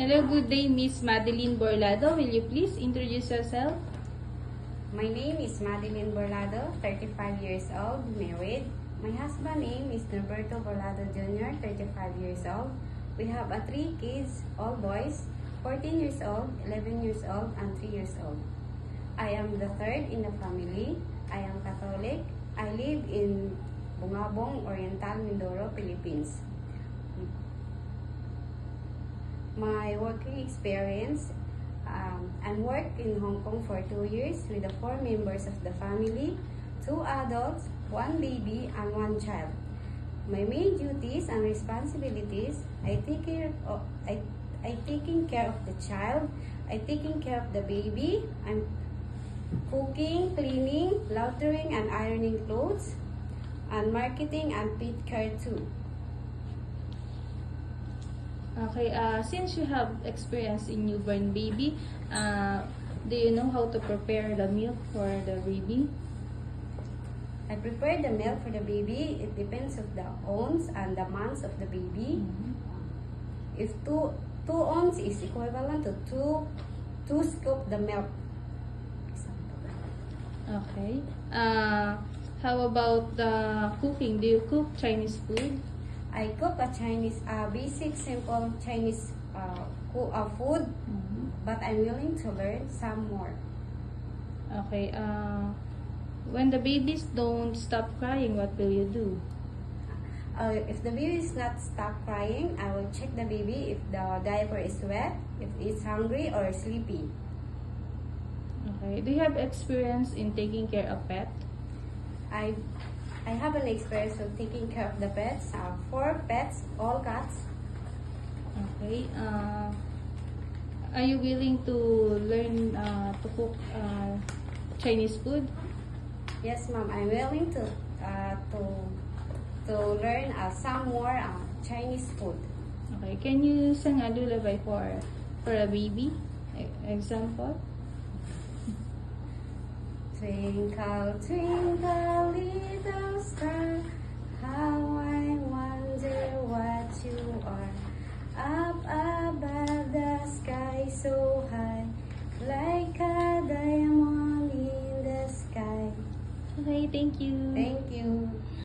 Hello, good day, Miss Madeline Borlado. Will you please introduce yourself? My name is Madeline Borlado, 35 years old, married. My husband name is Norberto Borlado Jr., 35 years old. We have 3 kids, all boys, 14 years old, 11 years old, and 3 years old. I am the third in the family. I am Catholic. I live in Bungabong, Oriental, Mindoro, Philippines. My working experience, I worked in Hong Kong for 2 years with the 4 members of the family, 2 adults, 1 baby, and 1 child. My main duties and responsibilities, I taking care of the child, I taking care of the baby, I'm cooking, cleaning, laundering and ironing clothes, and marketing and pet care too. Okay, since you have experience in newborn baby, do you know how to prepare the milk for the baby? I prepare the milk for the baby. It depends of the ounce and the months of the baby. If 2 ounce is equivalent to 2 scoop the milk. Okay. How about the cooking? Do you cook Chinese food? I cook a Chinese, basic, simple Chinese food, but I'm willing to learn some more. Okay. When the babies don't stop crying, what will you do? If the baby is not stop crying, I will check the baby if the diaper is wet, if it's hungry or sleepy. Okay. Do you have experience in taking care of pet? I have an experience of taking care of the pets. 4 pets, all cats. Okay. Are you willing to learn to cook Chinese food? Yes, ma'am. I'm willing to learn some more Chinese food. Okay. Can you sing a lullaby for a baby? Example. Twinkle, twinkle, little star, how I wonder what you are. Up above the sky so high, like a diamond in the sky. Okay, thank you. Thank you.